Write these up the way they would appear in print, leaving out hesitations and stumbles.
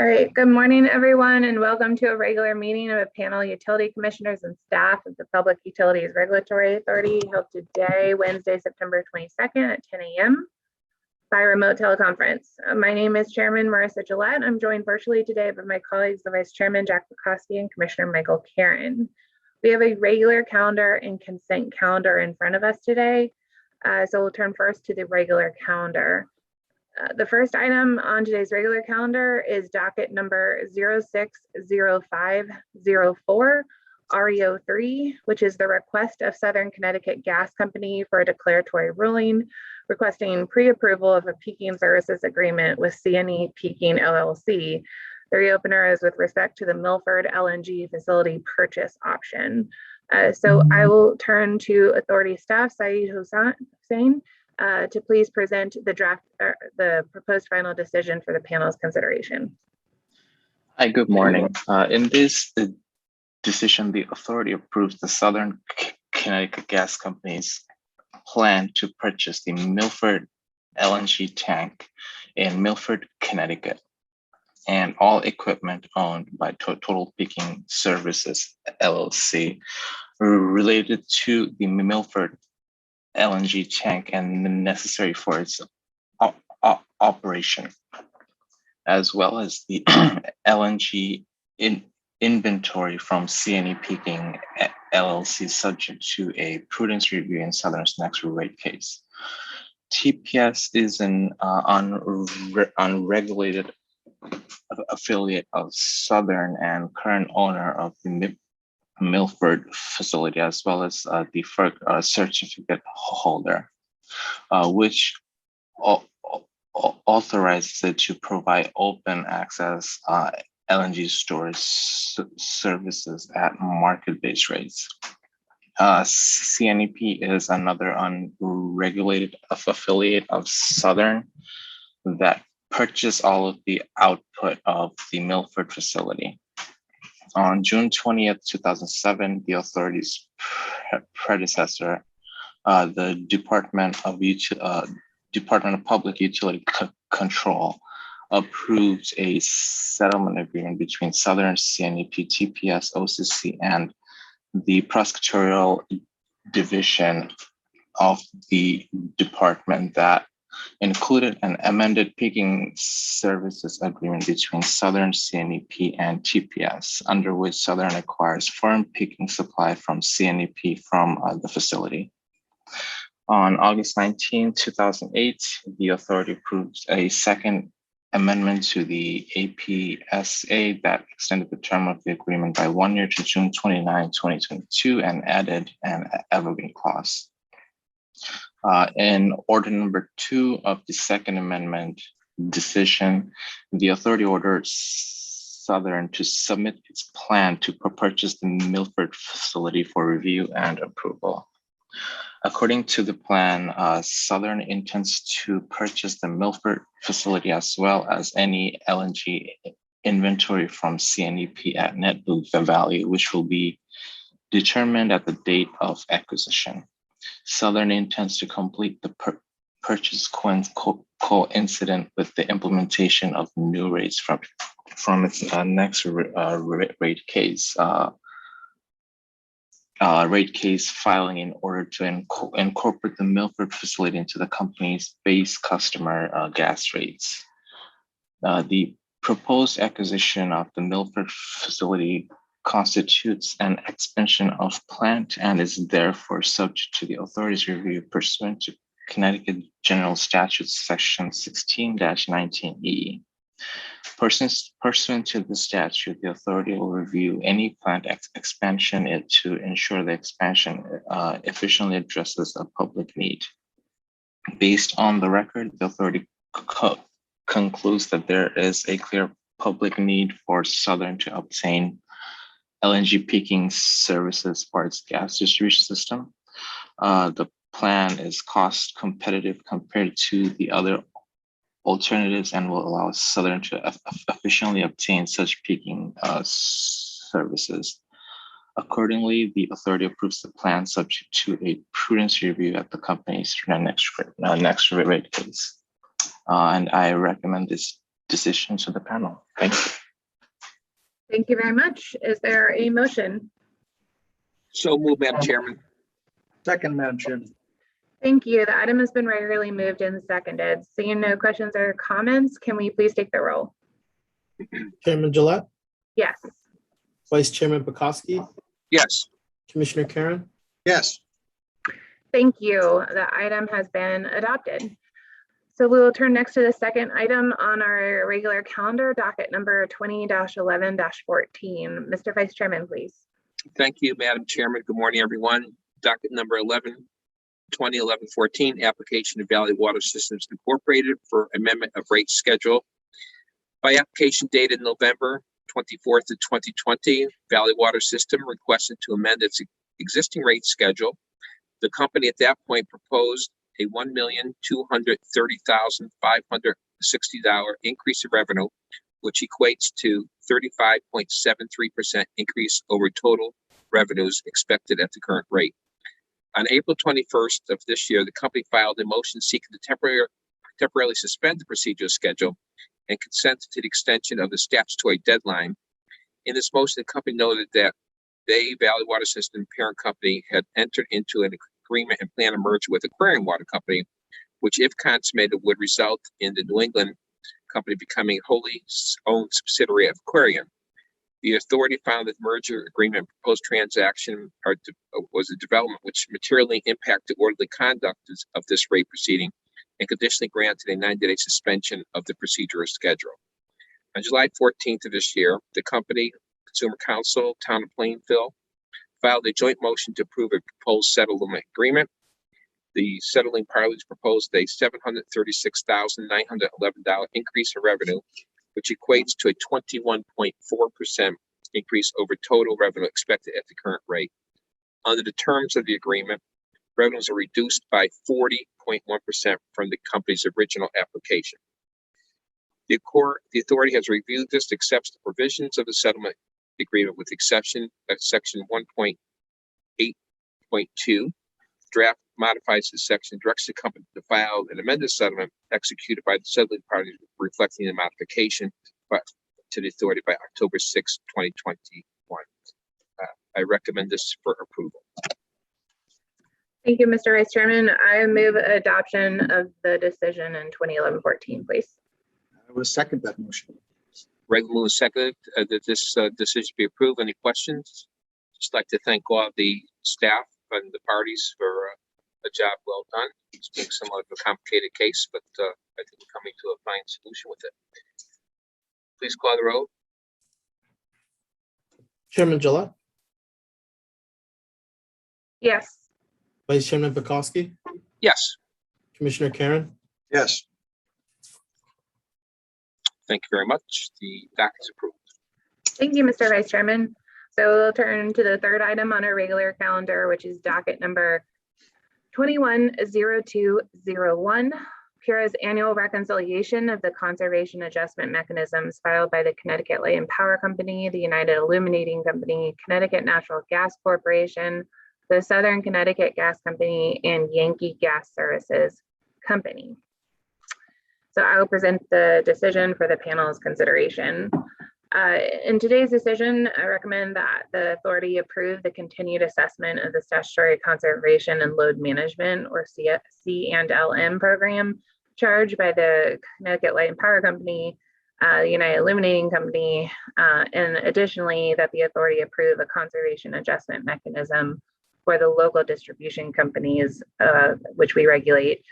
All right, good morning, everyone, and welcome to a regular meeting of a panel utility commissioners and staff of the Public Utilities Regulatory Authority held today, Wednesday, September 22nd at 10 a.m. by remote teleconference. My name is Chairman Marissa Gillette. I'm joined virtually today by my colleagues, the Vice Chairman Jack Pekoski and Commissioner Michael Karen. We have a regular calendar and consent calendar in front of us today, so we'll turn first to the regular calendar. The first item on today's regular calendar is docket number 060504, REO3, which is the request of Southern Connecticut Gas Company for a declaratory ruling requesting pre-approval of a peaking services agreement with CNE Peaking LLC. The reopener is with respect to the Milford LNG facility purchase option. So I will turn to Authority Staff Saeed Hussain to please present the draft, the proposed final decision for the panel's consideration. Hi, good morning. In this decision, the authority approves the Southern Connecticut Gas Company's plan to purchase the Milford LNG tank in Milford, Connecticut, and all equipment owned by Total Peaking Services LLC related to the Milford LNG tank and necessary for its operation, as well as the LNG inventory from CNE Peaking LLC, subject to a prudence review in Southern's next rate case. TPS is an unregulated affiliate of Southern and current owner of the Milford facility, as well as the FERC certificate holder, which authorizes it to provide open access LNG storage services at market-based rates. CNEP is another unregulated affiliate of Southern that purchased all of the output of the Milford facility. On June 20th, 2007, the authority's predecessor, the Department of Public Utility Control, approved a settlement agreement between Southern CNEP, TPS, OCC, and the prosecutorial division of the department that included an amended peaking services agreement between Southern CNEP and TPS, under which Southern acquires firm peaking supply from CNEP from the facility. On August 19, 2008, the authority approved a second amendment to the APSA that extended the term of the agreement by 1 year to June 29, 2022, and added an evergreen clause. In order number 2 of the second amendment decision, the authority ordered Southern to submit its plan to purchase the Milford facility for review and approval. According to the plan, Southern intends to purchase the Milford facility as well as any LNG inventory from CNEP at net value, which will be determined at the date of acquisition. Southern intends to complete the purchase coincident with the implementation of new rates from its next rate case filing, in order to incorporate the Milford facility into the company's base customer gas rates. The proposed acquisition of the Milford facility constitutes an expansion of plant and is therefore subject to the authority's review pursuant to Connecticut General Statutes Section 16-19E. Pursuant to the statute, the authority will review any plant expansion to ensure the expansion efficiently addresses a public need. Based on the record, the authority concludes that there is a clear public need for Southern to obtain LNG peaking services for its gas distribution system. The plan is cost competitive compared to the other alternatives and will allow Southern to efficiently obtain such peaking services. Accordingly, the authority approves the plan subject to a prudence review at the company's next rate case. And I recommend this decisions of the panel. Thank you. Thank you very much. Is there a motion? So moved, Madam Chairman. Second, Madam Chairman. Thank you. The item has been regularly moved and seconded. Seeing no questions or comments, can we please take the roll? Chairman Gillette, Yes. Vice Chairman Bukowski, Yes. Commissioner Karen, Yes. Thank you. The item has been adopted. So we will turn next to the second item on our regular calendar, docket number 20-11-14. Mr. Vice Chairman, please. Thank you, Madam Chairman. Good morning, everyone. Docket number 2011-14, application of Valley Water Systems Incorporated for amendment of rate schedule. By application dated November 24th of 2020, Valley Water System requested to amend its existing rate schedule. The company at that point proposed a $1,230,560 increase in revenue, which equates to 35.73% increase over total revenues expected at the current rate. On April 21st of this year, the company filed a motion seeking to temporarily suspend the procedural schedule and consent to the extension of the statutory deadline. In this motion, the company noted that they, Valley Water System parent company, had entered into an agreement and plan to merge with Aquarian Water Company, which, if consummated, would result in the New England company becoming a wholly owned subsidiary of Aquarian. The authority found that the merger agreement proposed transaction was a development which materially impacted orderly conduct of this rate proceeding and conditionally granted a 90-day suspension of the procedural schedule. On July 14th of this year, the company, Consumer Council, Town of Plainfield, filed a joint motion to approve a proposed settlement agreement. The settling parties proposed a $736,911 increase in revenue, which equates to a 21.4% increase over total revenue expected at the current rate. Under the terms of the agreement, revenues are reduced by 40.1% from the company's original application. The authority has reviewed this, accepts the provisions of the settlement agreement with exception of section 1.8.2. Draft modifies this section, directs the company to file an amended settlement executed by the settling parties reflecting the modification to the authority by October 6, 2021. I recommend this for approval. Thank you, Mr. Vice Chairman. I move adoption of the decision in 2011-14, please. I will second that motion. Regular move seconded that this decision be approved. Any questions? Just like to thank all the staff and the parties for a job well done. It's being somewhat of a complicated case, but I think we're coming to a fine solution with it. Please call the roll. Chairman Gillette, Yes. Vice Chairman Bukowski, Yes. Commissioner Karen, Yes. Thank you very much. The docket is approved. Thank you, Mr. Vice Chairman. So we'll turn to the third item on our regular calendar, which is docket number 21-0201, PURA's annual reconciliation of the conservation adjustment mechanisms filed by the Connecticut Light and Power Company, the United Illuminating Company, Connecticut Natural Gas Corporation, the Southern Connecticut Gas Company, and Yankee Gas Services Company. So I will present the decision for the panel's consideration. In today's decision, I recommend that the authority approve the continued assessment of the statutory conservation and load management, or C&LM program, charged by the Connecticut Light and Power Company, the United Illuminating Company, and additionally that the authority approve a conservation adjustment mechanism for the local distribution companies, which we regulate,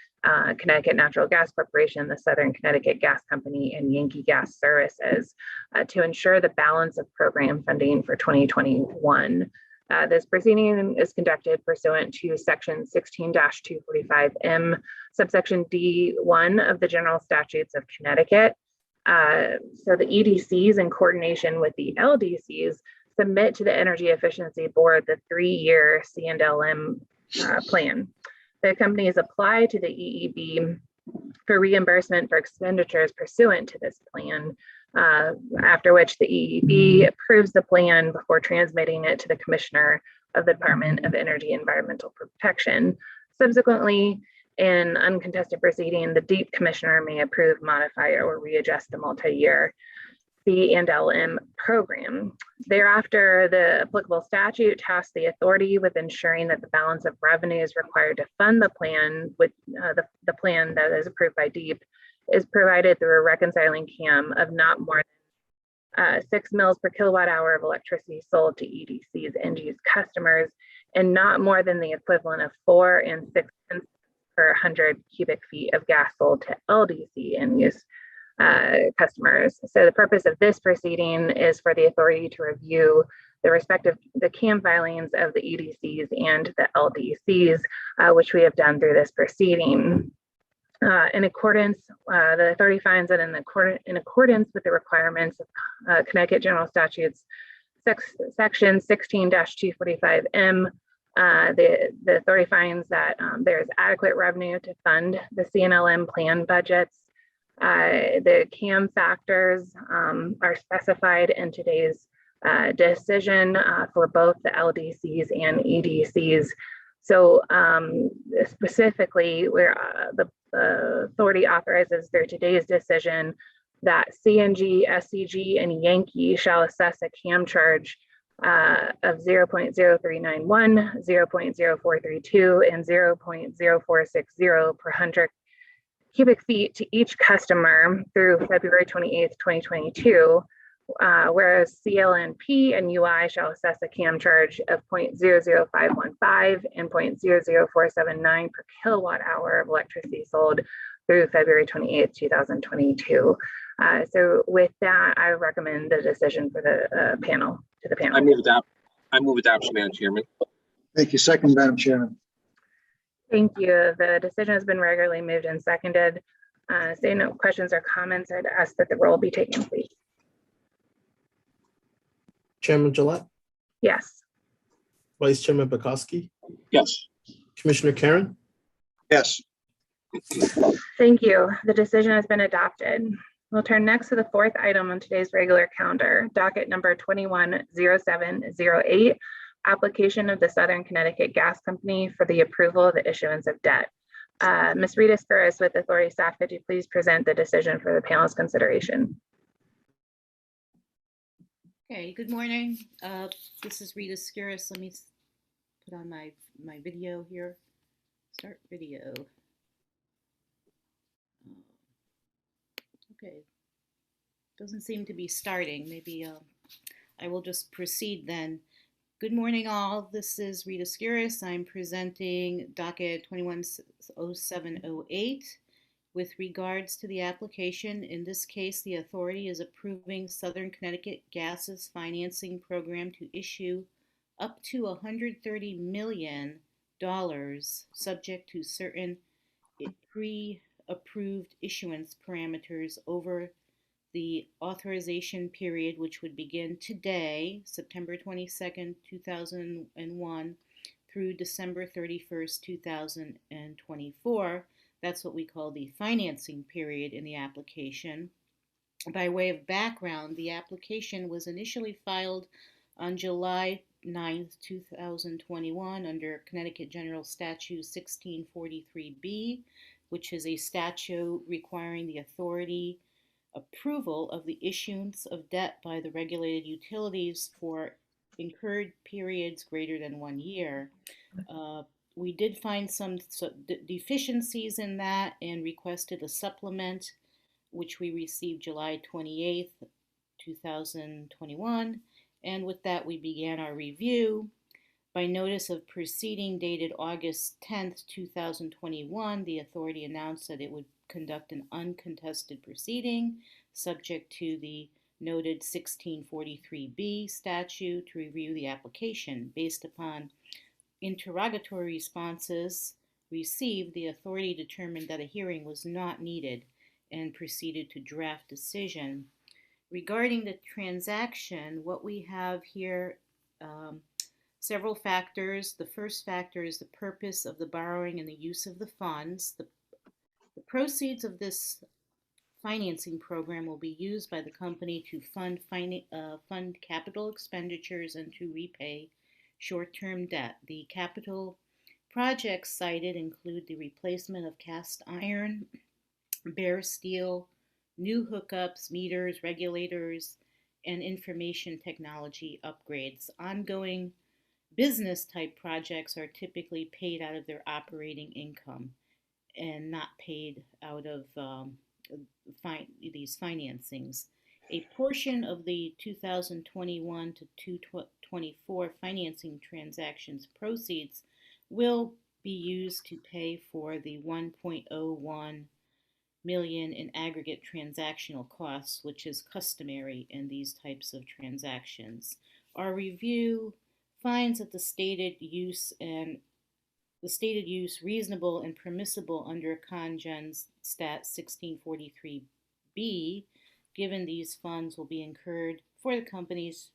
Connecticut Natural Gas Corporation, the Southern Connecticut Gas Company, and Yankee Gas Services, to ensure the balance of program funding for 2021. This proceeding is conducted pursuant to section 16-245M, subsection D1 of the General Statutes of Connecticut. So the EDCs, in coordination with the LDCs, submit to the Energy Efficiency Board the 3-year C&LM plan. The companies apply to the EEB for reimbursement for expenditures pursuant to this plan, after which the EEB approves the plan before transmitting it to the Commissioner of the Department of Energy and Environmental Protection. Subsequently, In uncontested proceeding, the DEEP commissioner may approve, modify, or readjust the multi-year C&LM program. Thereafter, the applicable statute tasks the authority with ensuring that the balance of revenues required to fund the plan with the plan that is approved by DEEP is provided through a reconciling CAM of not more than 6 mils per kilowatt hour of electricity sold to EDC's end-use customers, and not more than the equivalent of 4 and 6 cents per 100 cubic feet of gas sold to LDC end-use customers. So the purpose of this proceeding is for the authority to review the CAM filings of the EDCs and the LDCs, which we have done through this proceeding. In accordance, the authority finds that in accordance with the requirements of Connecticut General Statutes, section 16-245M, the authority finds that there is adequate revenue to fund the C&LM plan budgets. The CAM factors are specified in today's decision for both the LDCs and EDCs. So specifically, where the authority authorizes through today's decision that CNG, SCG, and Yankee shall assess a CAM charge of 0.0391, 0.0432, and 0.0460 per 100 cubic feet to each customer through February 28th, 2022, whereas CLNP and UI shall assess a CAM charge of 0.00515 and 0.00479 per kilowatt hour of electricity sold through February 28th, 2022. So with that, I recommend the decision for the panel, to the panel. I move adoption, Madam Chairman. Thank you. Second, Madam Chairman. Thank you. The decision has been regularly moved and seconded. Seeing no questions or comments, I'd ask that the roll be taken, please. Chairman Gillette, Yes. Vice Chairman Bukowski, Yes. Commissioner Karen, Yes. Thank you. The decision has been adopted. We'll turn next to the fourth item on today's regular calendar, docket number 210708, application of the Southern Connecticut Gas Company for the approval of the issuance of debt. Ms. Rita Skouras with Authority staff, could you please present the decision for the panel's consideration? Okay, good morning. This is Rita Skouras. Let me put on my video here. Start video. Okay, doesn't seem to be starting. Maybe I will just proceed then. Good morning, all. This is Rita Skouras. I'm presenting docket 210708 with regards to the application. In this case, the authority is approving Southern Connecticut Gas's financing program to issue up to $130 million subject to certain pre-approved issuance parameters over the authorization period, which would begin today, September 22nd, 2001, through December 31st, 2024. That's what we call the financing period in the application. By way of background, the application was initially filed on July 9th, 2021 under Connecticut General Statute 1643B, which is a statute requiring the authority approval of the issuance of debt by the regulated utilities for incurred periods greater than 1 year. We did find some deficiencies in that and requested a supplement, which we received July 28th, 2021. And with that, we began our review. By notice of proceeding dated August 10th, 2021, the authority announced that it would conduct an uncontested proceeding subject to the noted 1643B statute to review the application. Based upon interrogatory responses received, the authority determined that a hearing was not needed and proceeded to draft decision. Regarding the transaction, what we have here, several factors. The first factor is the purpose of the borrowing and the use of the funds. The proceeds of this financing program will be used by the company to fund capital expenditures and to repay short-term debt. The capital Projects cited include the replacement of cast iron, bare steel, new hookups, meters, regulators, and information technology upgrades. Ongoing business type projects are typically paid out of their operating income and not paid out of these financings. A portion of the 2021 to 2024 financing transactions proceeds will be used to pay for the 1.01 million in aggregate transactional costs, which is customary in these types of transactions. Our review finds that the stated use reasonable and permissible under Congen's Stat 1643B, given these funds will be incurred for the company's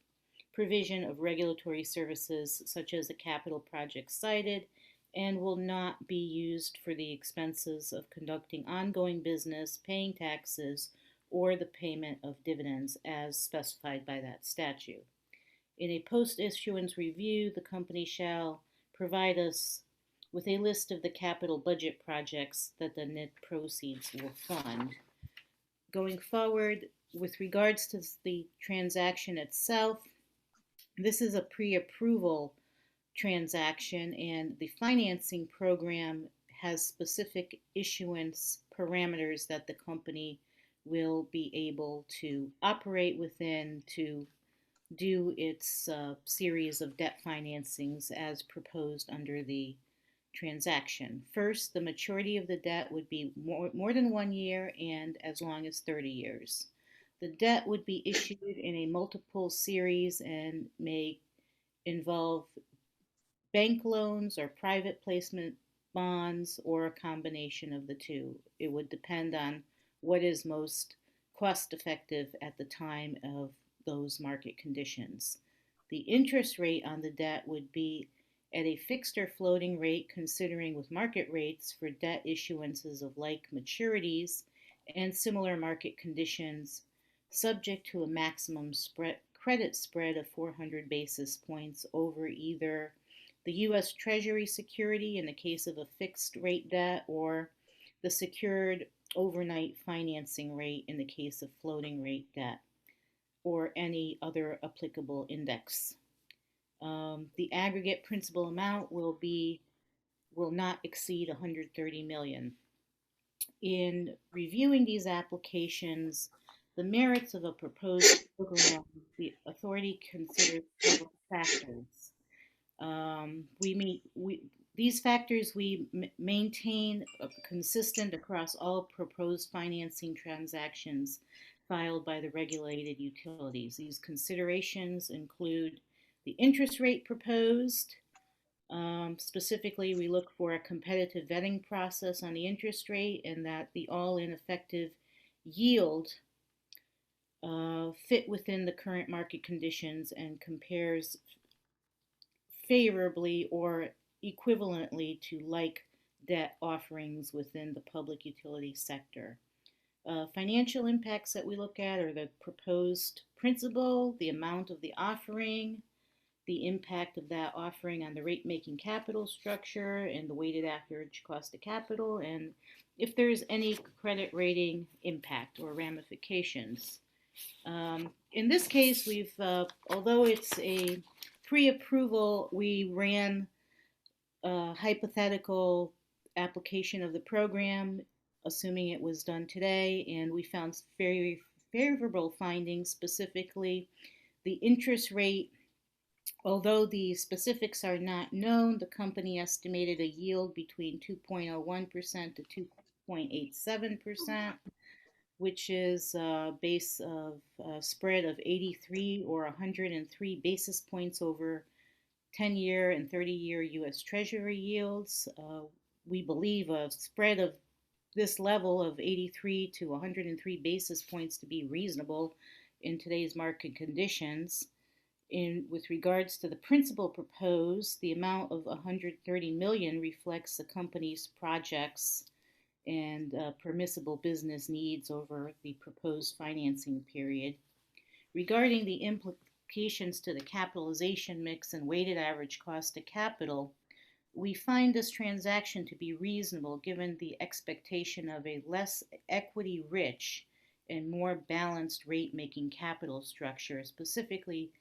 provision of regulatory services such as the capital projects cited and will not be used for the expenses of conducting ongoing business, paying taxes, or the payment of dividends as specified by that statute. In a post-issuance review, the company shall provide us with a list of the capital budget projects that the net proceeds will fund. Going forward, with regards to the transaction itself, this is a pre-approval transaction, and the financing program has specific issuance parameters that the company will be able to operate within to do its series of debt financings as proposed under the transaction. First, the maturity of the debt would be more than 1 year and as long as 30 years. The debt would be issued in a multiple series and may involve bank loans or private placement bonds or a combination of the two. It would depend on what is most cost effective at the time of those market conditions. The interest rate on the debt would be at a fixed or floating rate, considering with market rates for debt issuances of like maturities and similar market conditions, subject to a maximum credit spread of 400 basis points over either the U.S. Treasury security in the case of a fixed rate debt or the secured overnight financing rate in the case of floating rate debt or any other applicable index. The aggregate principal amount will not exceed 130 million. In reviewing these applications, the merits of a proposed program, the authority considers several factors. These factors we maintain consistent across all proposed financing transactions filed by the regulated utilities. These considerations include the interest rate proposed. Specifically, we look for a competitive vetting process on the interest rate and that the all-in effective yield fit within the current market conditions and compares favorably or equivalently to like debt offerings within the public utility sector. Financial impacts that we look at are the proposed principal, the amount of the offering, the impact of that offering on the rate-making capital structure and the weighted average cost of capital, and if there's any credit rating impact or ramifications. In this case, although it's a pre-approval, we ran a hypothetical application of the program, assuming it was done today, and we found very favorable findings, specifically the interest rate. Although the specifics are not known, the company estimated a yield between 2.01% to 2.87%, which is a base of a spread of 83 or 103 basis points over 10-year and 30-year U.S. Treasury yields. We believe a spread of this level of 83 to 103 basis points to be reasonable in today's market conditions. With regards to the principal proposed, the amount of 130 million reflects the company's projects and permissible business needs over the proposed financing period. Regarding the implications to the capitalization mix and weighted average cost of capital, We find this transaction to be reasonable given the expectation of a less equity-rich and more balanced rate-making capital structure, specifically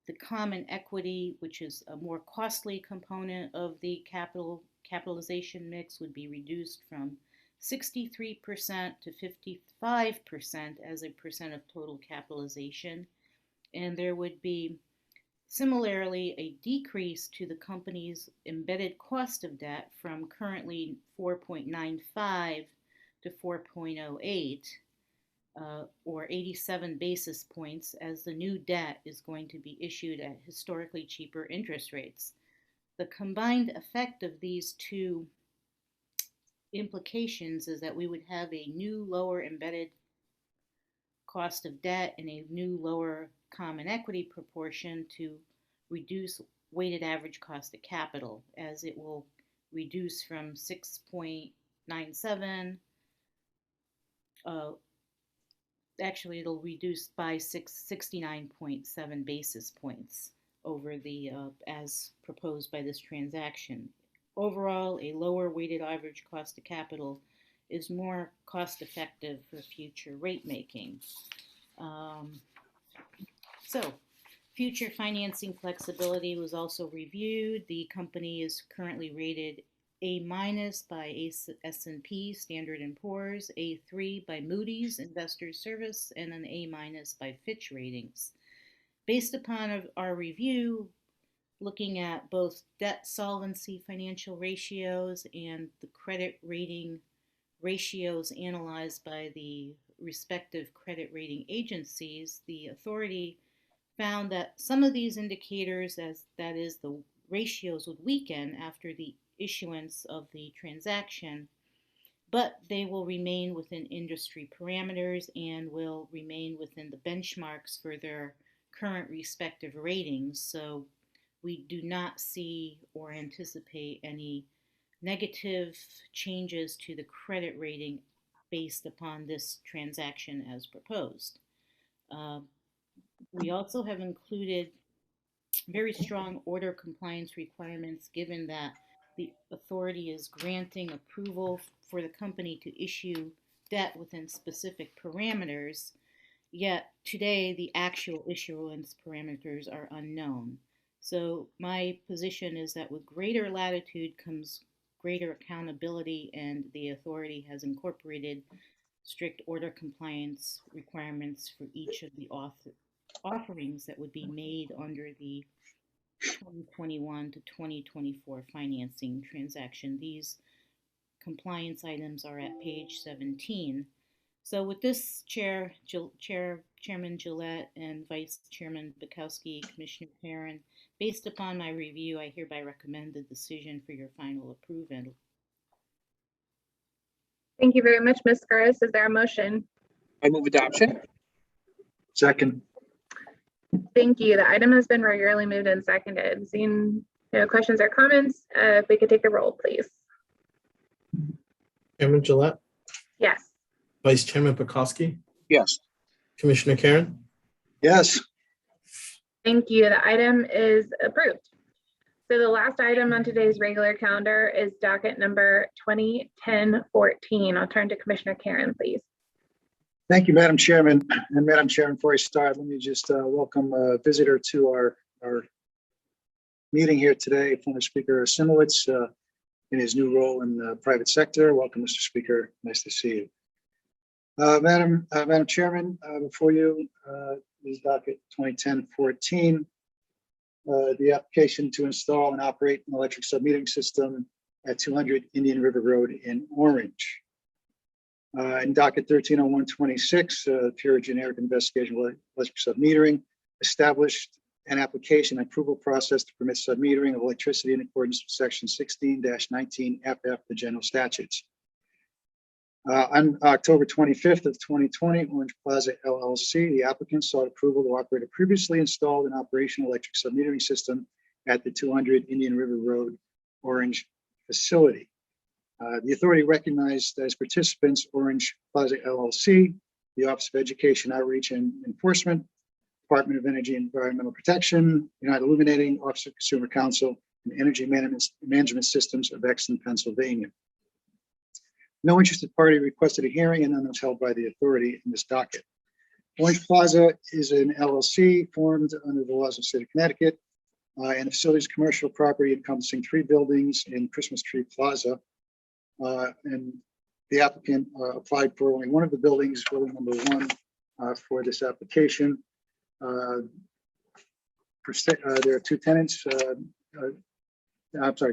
the common equity, which is a more costly component of the capitalization mix, would be reduced from 63% to 55% as a percent of total capitalization. And there would be similarly a decrease to the company's embedded cost of debt from currently 4.95 to 4.08, or 87 basis points, as the new debt is going to be issued at historically cheaper interest rates. The combined effect of these two implications is that we would have a new lower embedded cost of debt and a new lower common equity proportion to reduce weighted average cost of capital, as it will reduce from 6.97, actually it'll reduce by 69.7 basis points over the as proposed by this transaction. Overall, a lower weighted average cost of capital is more cost effective for future rate making. So future financing flexibility was also reviewed. The company is currently rated A- by S&P Standard & Poor's, A3 by Moody's Investors Service, and an A- by Fitch Ratings. Based upon our review, looking at both debt solvency financial ratios and the credit rating ratios analyzed by the respective credit rating agencies, the authority found that some of these indicators, as that is the ratios, would weaken after the issuance of the transaction, but they will remain within industry parameters and will remain within the benchmarks for their current respective ratings. So we do not see or anticipate any negative changes to the credit rating based upon this transaction as proposed. We also have included very strong order compliance requirements, given that the authority is granting approval for the company to issue debt within specific parameters, yet today the actual issuance parameters are unknown. So my position is that with greater latitude comes greater accountability, and the authority has incorporated strict order compliance requirements for each of the offerings that would be made under the 2021 to 2024 financing transaction. These compliance items are at page 17. So with this, Chairman Gillette and Vice Chairman Bukowski, Commissioner Perrin, based upon my review, I hereby recommend the decision for your final approval. Thank you very much, Ms. Burris. Is there a motion? I move adoption. Second. Thank you. The item has been regularly moved and seconded. Seeing no questions or comments, if we could take a roll, please. Chairman Gillette, Yes. Vice Chairman Bukowski, Yes. Commissioner Karen, Yes. Thank you. The item is approved. So the last item on today's regular calendar is docket number 2010-14. I'll turn to Commissioner Karen, please. Thank you, Madam Chairman. And Madam Chairman, before I start, let me just welcome a visitor to our meeting here today, former Speaker Simowitz, in his new role in the private sector. Welcome, Mr. Speaker. Nice to see you. Madam Chairman, before you is docket 2010-14. The application to install and operate an electric submetering system at 200 Indian River Road in Orange. In docket 130126, PURA generic investigation of electric submetering, established an application approval process to permit submetering of electricity in accordance with section 16-19 FF the general statutes. On October 25th of 2020, Orange Plaza LLC, the applicant sought approval to operate a previously installed and operational electric submetering system at the 200 Indian River Road, Orange facility. The authority recognized as participants Orange Plaza LLC, the Office of Education, Outreach and Enforcement, Department of Energy and Environmental Protection, United Illuminating, Office of Consumer Counsel, and Energy Management Systems of Exton, Pennsylvania. No interested party requested a hearing, and none was held by the authority in this docket. Orange Plaza is an LLC formed under the laws of the state of Connecticut, and the facilities commercial property encompassing 3 buildings in Christmas Tree Plaza. And the applicant applied for only one of the buildings, building number 1, for this application. There are 2 tenants.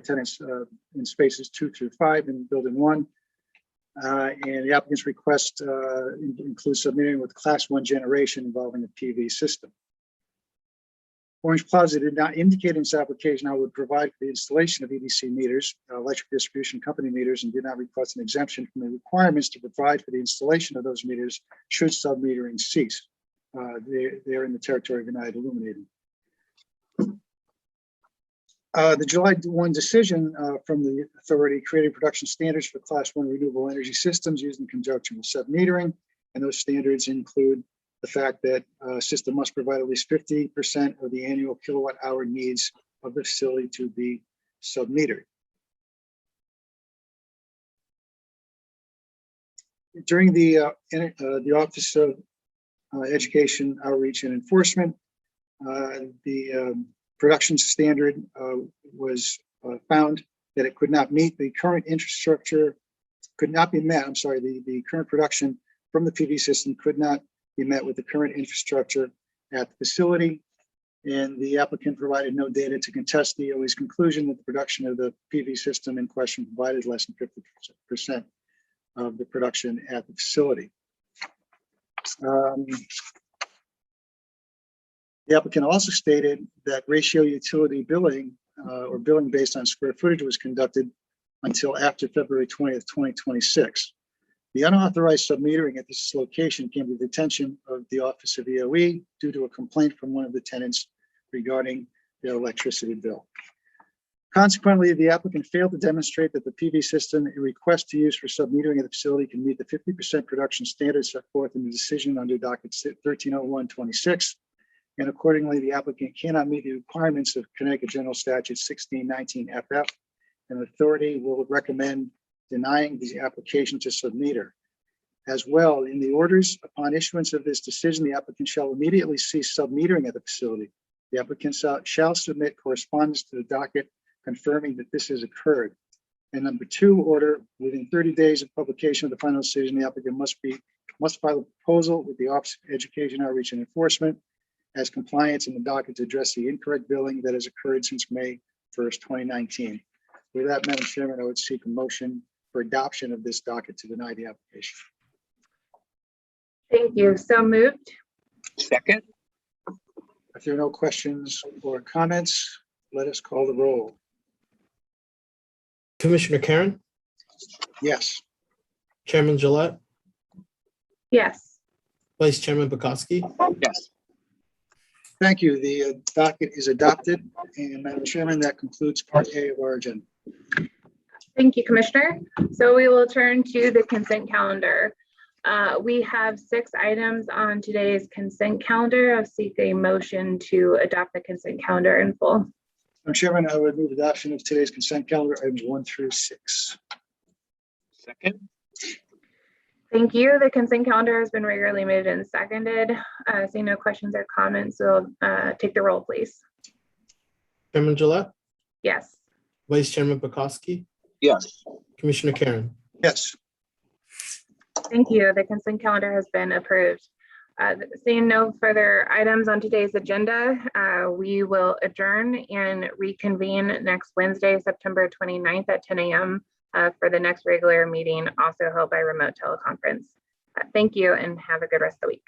Tenants in spaces 2 through 5 in building 1. And the applicant's request includes submitting with Class 1 generation involving a PV system. Orange Plaza did not indicate in its application how it would provide for the installation of EDC meters, electric distribution company meters, and did not request an exemption from the requirements to provide for the installation of those meters should submetering cease. They're in the territory of United Illuminating. The July 1 decision from the authority created production standards for Class 1 renewable energy systems used in conjunction with submetering. And those standards include the fact that a system must provide at least 50% of the annual kilowatt hour needs of the facility to be submetered. During the Office of Education, Outreach, and Enforcement, the production standard was found that it could not meet the current infrastructure, could not be met. I'm sorry, the current production from the PV system could not be met with the current infrastructure at the facility. And the applicant provided no data to contest the DOE's conclusion that the production of the PV system in question provided less than 50% of the production at the facility. The applicant also stated that ratio utility billing or billing based on square footage was conducted until after February 20th, 2026. The unauthorized submetering at this location came to the attention of the Office of EOE due to a complaint from one of the tenants regarding their electricity bill. Consequently, the applicant failed to demonstrate that the PV system it requests to use for submetering at the facility can meet the 50% production standards set forth in the decision under docket 1301-26. And accordingly, the applicant cannot meet the requirements of Connecticut General Statute 1619 FF, and the authority will recommend denying the application to submeter. As well, in the orders upon issuance of this decision, the applicant shall immediately cease submetering at the facility. The applicant shall submit correspondence to the docket confirming that this has occurred. And number 2 order, within 30 days of publication of the final decision, the applicant must file a proposal with the Office of Education, Outreach, and Enforcement as compliance in the docket to address the incorrect billing that has occurred since May 1st, 2019. With that, Madam Chairman, I would seek a motion for adoption of this docket to deny the application. Thank you. So moved. Second, If there are no questions or comments, let us call the roll. Commissioner Karen, Yes. Chairman Gillette, Yes. Vice Chairman Bukowski, yes. Thank you. The docket is adopted. And Madam Chairman, that concludes Part A of our agenda. Thank you, Commissioner. So we will turn to the consent calendar. We have 6 items on today's consent calendar. I'll seek a motion to adopt the consent calendar in full. Madam Chairman, I would move adoption of today's consent calendar, items 1 through 6. Second, Thank you. The consent calendar has been regularly moved and seconded. Seeing no questions or comments, we'll take the roll, please. Chairman Gillette, Yes. Vice Chairman Bukowski, yes. Commissioner Karen. Yes. Thank you. The consent calendar has been approved. Seeing no further items on today's agenda, we will adjourn and reconvene next Wednesday, September 29th at 10 a.m. For the next regular meeting, also held by remote teleconference. Thank you and have a good rest of the week.